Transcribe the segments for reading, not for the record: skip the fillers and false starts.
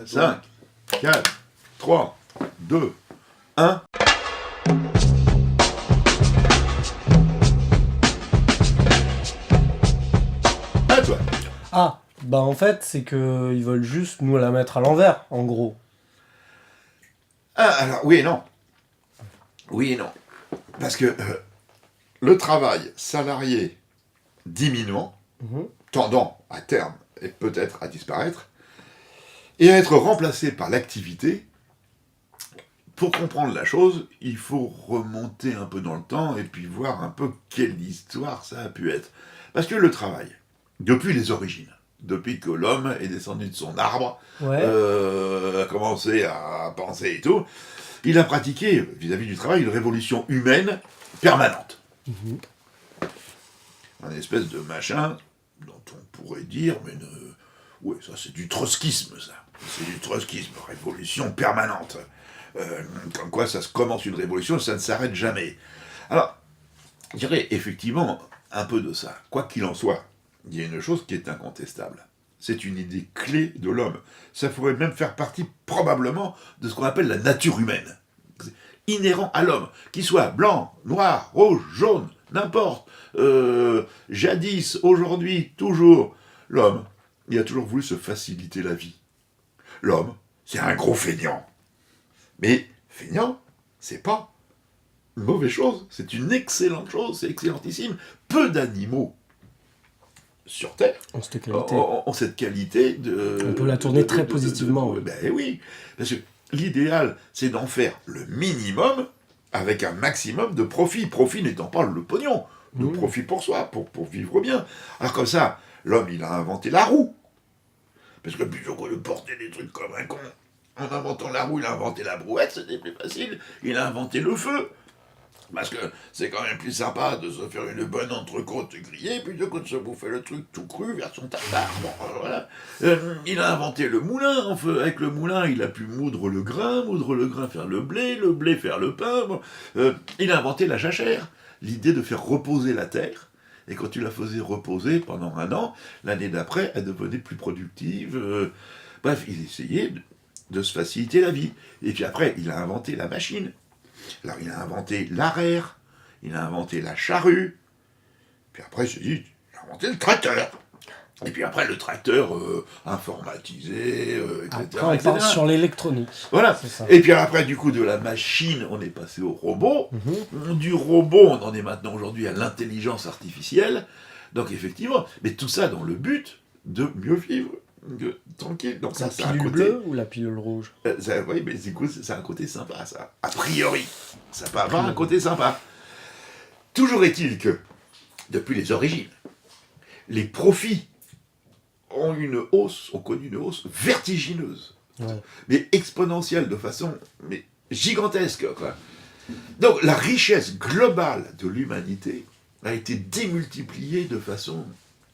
5, 4, 3, 2, 1. À toi. Ah, bah en fait, c'est que ils veulent juste nous la mettre à l'envers, en gros. Ah, alors, oui et non. Oui et non. Parce que le travail salarié diminuant, tendant à terme et peut-être à disparaître, et à être remplacé par l'activité, pour comprendre la chose, il faut remonter un peu dans le temps et puis voir un peu quelle histoire ça a pu être. Parce que le travail, depuis les origines, depuis que l'homme est descendu de son arbre, Ouais. a commencé à penser et tout, il a pratiqué, vis-à-vis du travail, une révolution humaine permanente. Un espèce de machin dont on pourrait dire, mais ouais, ça c'est du trotskisme, ça. C'est du trotskisme, révolution permanente. Comme quoi ça se commence une révolution, ça ne s'arrête jamais. Alors, je dirais effectivement un peu de ça. Quoi qu'il en soit, il y a une chose qui est incontestable. C'est une idée clé de l'homme. Ça pourrait même faire partie, probablement, de ce qu'on appelle la nature humaine. C'est inhérent à l'homme. Qu'il soit blanc, noir, rouge, jaune, n'importe. Jadis, aujourd'hui, toujours. L'homme, il a toujours voulu se faciliter la vie. L'homme, c'est un gros feignant. Mais feignant, c'est pas une mauvaise chose. C'est une excellente chose, c'est excellentissime. Peu d'animaux sur Terre En cette qualité. ont cette qualité de... On peut la tourner très positivement. Oui. Ben oui, parce que l'idéal, c'est d'en faire le minimum avec un maximum de profit. Profit n'étant pas le pognon, le profit pour soi, pour vivre bien. Alors comme ça, l'homme, il a inventé la roue. Parce que plutôt que de porter des trucs comme un con, en inventant la roue, il a inventé la brouette, c'était plus facile. Il a inventé le feu. Parce que c'est quand même plus sympa de se faire une bonne entrecôte grillée plutôt que de se bouffer le truc tout cru vers son tartare. Bon, voilà. Il a inventé le moulin. Avec le moulin, il a pu moudre le grain faire le blé faire le pain. Bon. Il a inventé la jachère, l'idée de faire reposer la terre. Et quand tu la faisais reposer pendant 1 an, l'année d'après, elle devenait plus productive. Bref, il essayait de se faciliter la vie. Et puis après, il a inventé la machine. Alors, il a inventé l'arère, il a inventé la charrue, puis après, il a inventé le tracteur. Et puis après, le tracteur informatisé, etc. Après, on part sur l'électronique. Voilà. Et puis après, du coup, de la machine, on est passé au robot. Du robot, on en est maintenant aujourd'hui à l'intelligence artificielle. Donc, effectivement, mais tout ça dans le but de mieux vivre. Tranquille. Donc La ça, pilule bleue ou la pilule rouge? Oui, mais du coup, c'est un côté sympa, ça. A priori, ça peut avoir un côté sympa. Toujours est-il que, depuis les origines, les profits ont connu une hausse vertigineuse, mais exponentielle, de façon gigantesque, quoi. Donc, la richesse globale de l'humanité a été démultipliée de façon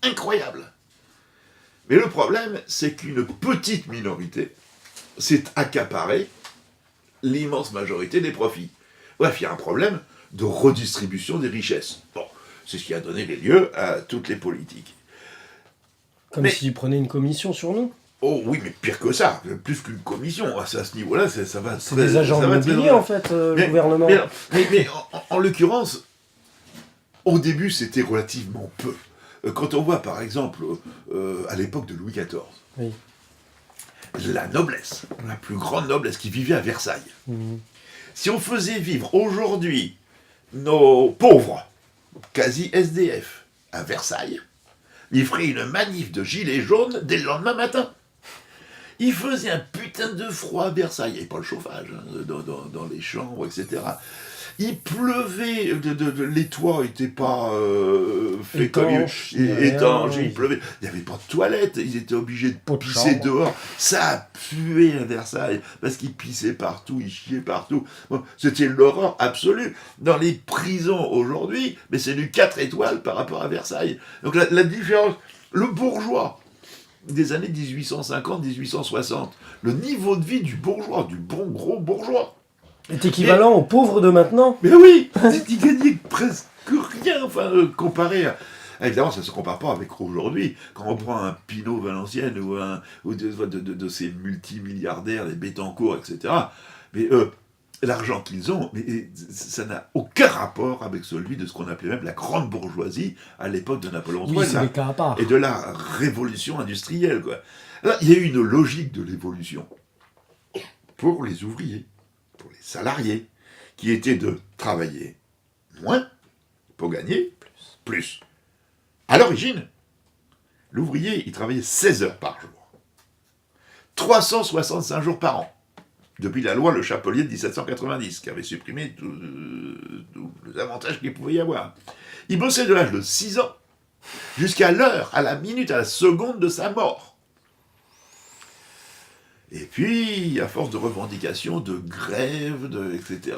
incroyable. Mais le problème, c'est qu'une petite minorité s'est accaparée l'immense majorité des profits. Bref, il y a un problème de redistribution des richesses. Bon, c'est ce qui a donné lieu à toutes les politiques. Comme s'ils prenaient une commission sur nous. Oh oui, mais pire que ça, plus qu'une commission. À ce niveau-là, ça va... C'est des agents immobiliers, en fait, le gouvernement. Mais en l'occurrence, au début, c'était relativement peu. Quand on voit, par exemple, à l'époque de Louis XIV, la noblesse, la plus grande noblesse qui vivait à Versailles, si on faisait vivre aujourd'hui nos pauvres, quasi SDF, à Versailles, ils feraient une manif de gilets jaunes dès le lendemain matin. Il faisait un putain de froid à Versailles, il n'y avait pas le chauffage dans les chambres, etc. Il pleuvait, les toits n'étaient pas faits étanches, il pleuvait. Il n'y avait pas de toilettes, ils étaient obligés de pisser dehors. Ça a pué à Versailles, parce qu'ils pissaient partout, ils chiaient partout. Bon, c'était l'horreur absolue. Dans les prisons aujourd'hui, mais c'est du 4 étoiles par rapport à Versailles. Donc la différence, le bourgeois des années 1850-1860, le niveau de vie du bourgeois, du bon gros bourgeois, est équivalent aux pauvres de maintenant. Mais oui, il gagnait presque rien, comparé Évidemment, ça ne se compare pas avec aujourd'hui. Quand on prend un Pinault Valenciennes ou de ces multimilliardaires, les Bettencourt, etc., mais l'argent qu'ils ont, mais ça n'a aucun rapport avec celui de ce qu'on appelait même la grande bourgeoisie à l'époque de Napoléon III c'est des cas à part. et de la révolution industrielle, quoi. Alors, il y a eu une logique de l'évolution pour les ouvriers, pour les salariés, qui était de travailler moins pour gagner plus. À l'origine, l'ouvrier, il travaillait 16 heures par jour. 365 jours par an. Depuis la loi Le Chapelier de 1790, qui avait supprimé tous les avantages qu'il pouvait y avoir. Il bossait de l'âge de 6 ans jusqu'à l'heure, à la minute, à la seconde de sa mort. Et puis, à force de revendications, de grèves, etc.,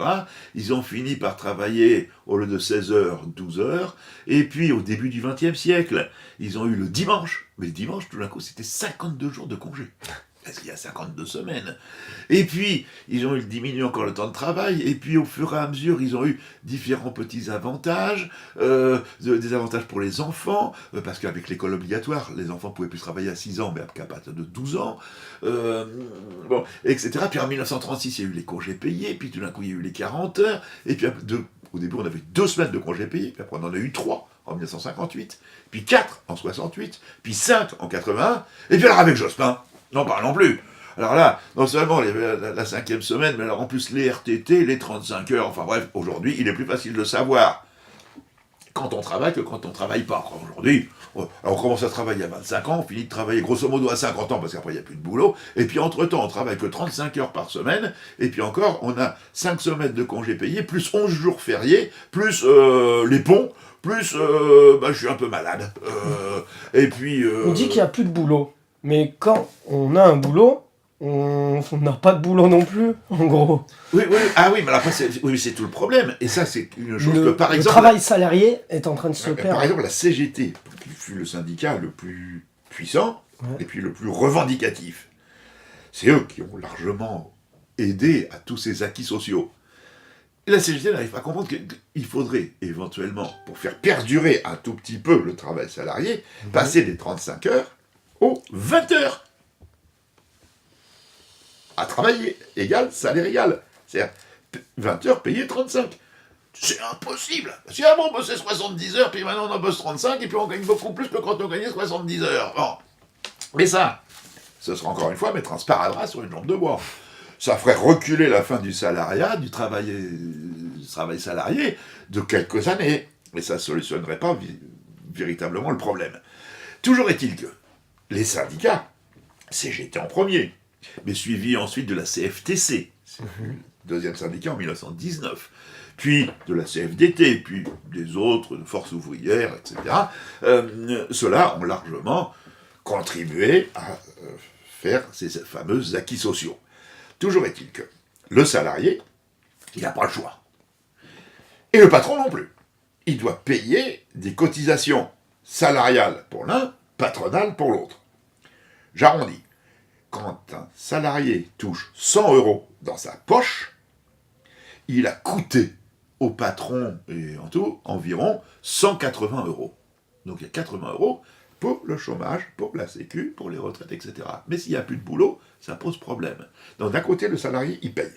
ils ont fini par travailler, au lieu de 16 heures, 12 heures. Et puis, au début du XXe siècle, ils ont eu le dimanche. Mais le dimanche, tout d'un coup, c'était 52 jours de congé. Parce qu'il y a 52 semaines. Et puis, ils ont eu diminué encore le temps de travail. Et puis, au fur et à mesure, ils ont eu différents petits avantages. Des avantages pour les enfants. Parce qu'avec l'école obligatoire, les enfants pouvaient plus travailler à 6 ans, mais à partir de 12 ans. Bon, etc. Puis en 1936, il y a eu les congés payés. Puis tout d'un coup, il y a eu les 40 heures. Et puis, au début, on avait 2 semaines de congés payés. Puis après, on en a eu 3 en 1958. Puis 4 en 68. Puis 5 en 81. Et puis alors, avec Jospin, non, parlons plus. Alors là, non seulement la 5e semaine, mais alors en plus les RTT, les 35 heures, enfin bref, aujourd'hui, il est plus facile de savoir quand on travaille que quand on travaille pas. Aujourd'hui, on commence à travailler à 25 ans, on finit de travailler grosso modo à 50 ans, parce qu'après il n'y a plus de boulot, et puis entre-temps, on travaille que 35 heures par semaine, et puis encore, on a 5 semaines de congés payés, plus 11 jours fériés, plus les ponts, plus je suis un peu malade. Et puis... On dit qu'il n'y a plus de boulot. Mais quand on a un boulot, on n'a pas de boulot non plus, en gros. Oui, ah oui, mais après, c'est tout le problème. Et ça, c'est une chose que, par exemple... Le travail salarié est en train de se perdre. Par exemple, la CGT, qui fut le syndicat le plus puissant, et puis le plus revendicatif, c'est eux qui ont largement aidé à tous ces acquis sociaux. Et la CGT n'arrive pas à comprendre qu'il faudrait éventuellement, pour faire perdurer un tout petit peu le travail salarié, passer des 35 heures aux 20 heures. À travailler, égal, salaire égal. C'est-à-dire 20 heures payées 35. C'est impossible. Si avant on bossait 70 heures, puis maintenant on en bosse 35, et puis on gagne beaucoup plus que quand on gagnait 70 heures. Bon. Mais ça, ce sera encore une fois mettre un sparadrap sur une jambe de bois. Ça ferait reculer la fin du salariat, du travail salarié, de quelques années. Et ça ne solutionnerait pas véritablement le problème. Toujours est-il que les syndicats, CGT en premier, mais suivi ensuite de la CFTC, le deuxième syndicat en 1919, puis de la CFDT, puis des autres, de forces ouvrières, etc., ceux-là ont largement contribué à faire ces fameux acquis sociaux. Toujours est-il que le salarié, il n'a pas le choix. Et le patron non plus. Il doit payer des cotisations salariales pour l'un, patronales pour l'autre. J'arrondis. Quand un salarié touche 100 € dans sa poche, il a coûté au patron, et en tout, environ 180 €. Donc il y a 80 € pour le chômage, pour la sécu, pour les retraites, etc. Mais s'il n'y a plus de boulot, ça pose problème. Donc d'un côté, le salarié, il paye.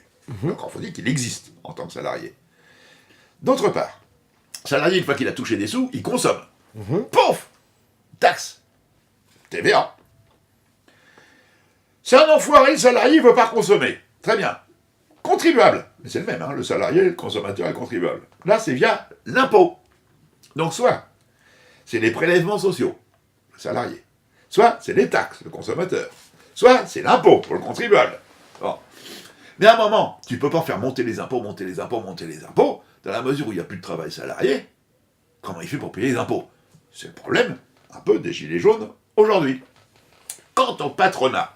Donc il faut dire qu'il existe en tant que salarié. D'autre part, le salarié, une fois qu'il a touché des sous, il consomme. Pouf! Taxe. TVA. C'est un enfoiré, le salarié ne veut pas consommer. Très bien. Contribuable. Mais c'est le même, hein, le salarié, le consommateur et le contribuable. Là, c'est via l'impôt. Donc soit, c'est les prélèvements sociaux, le salarié. Soit, c'est les taxes, le consommateur. Soit, c'est l'impôt pour le contribuable. Bon. Mais à un moment, tu ne peux pas faire monter les impôts, dans la mesure où il n'y a plus de travail salarié. Comment il fait pour payer les impôts? C'est le problème, un peu, des gilets jaunes aujourd'hui. Quant au patronat,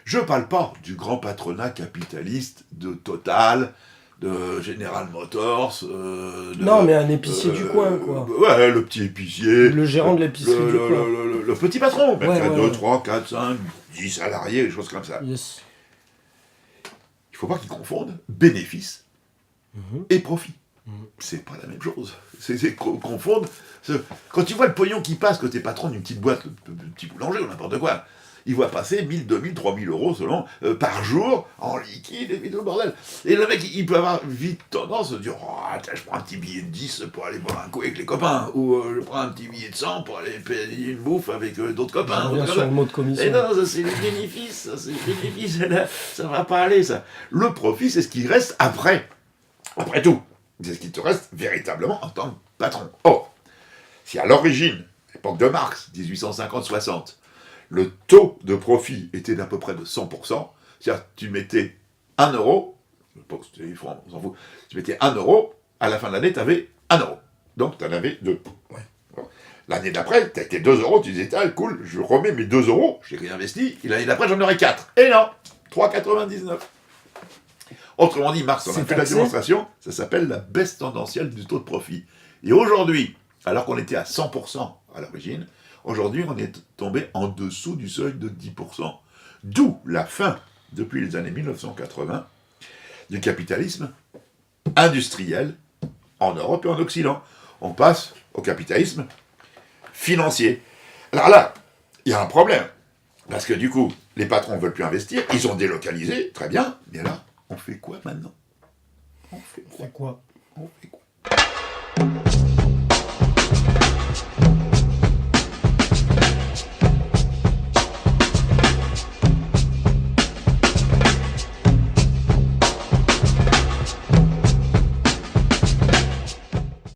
je ne parle pas du grand patronat capitaliste de Total, de General Motors... non, mais un épicier du coin, quoi. Ouais, le petit épicier. Le gérant de l'épicerie du coin. Le petit patron, même qui a 2, 3, 4, 5, 10 salariés, des choses comme ça. Yes. Il ne faut pas qu'ils confondent bénéfice et profit. C'est pas la même chose. C'est confondre. Quand tu vois le pognon qui passe, que t'es patron d'une petite boîte, le petit boulanger ou n'importe quoi, il voit passer 1000, 2000, 3000 euros selon, par jour, en liquide, et tout le bordel. Et le mec, il peut avoir vite tendance à dire, oh, tiens, je prends un petit billet de 10 pour aller boire un coup avec les copains, ou je prends un petit billet de 100 pour aller payer une bouffe avec d'autres copains. On revient sur le mot de commission. Et non, ça c'est les bénéfices, ça va pas aller, ça. Le profit, c'est ce qui reste après. Après tout. C'est ce qui te reste véritablement en tant que patron. Or, si à l'origine, l'époque de Marx, 1850-60, le taux de profit était d'à peu près de 100%, c'est-à-dire tu mettais 1 euro, c'était francs, on s'en fout, tu mettais 1 euro, à la fin de l'année, tu avais 1 euro. Donc tu en avais 2. Ouais. Bon. L'année d'après, tu as été 2 euros, tu disais, ah, cool, je remets mes 2 euros, j'ai réinvesti, et l'année d'après, j'en aurai 4. Et non, 3,99. Autrement dit, Marx en a fait la démonstration, ça s'appelle la baisse tendancielle du taux de profit. Et aujourd'hui, alors qu'on était à 100% à l'origine, aujourd'hui on est tombé en dessous du seuil de 10%. D'où la fin, depuis les années 1980, du capitalisme industriel en Europe et en Occident. On passe au capitalisme financier. Alors là, il y a un problème. Parce que du coup, les patrons ne veulent plus investir, ils ont délocalisé, très bien, mais là, on fait quoi maintenant ? On fait quoi ? C'est quoi ? On fait quoi ?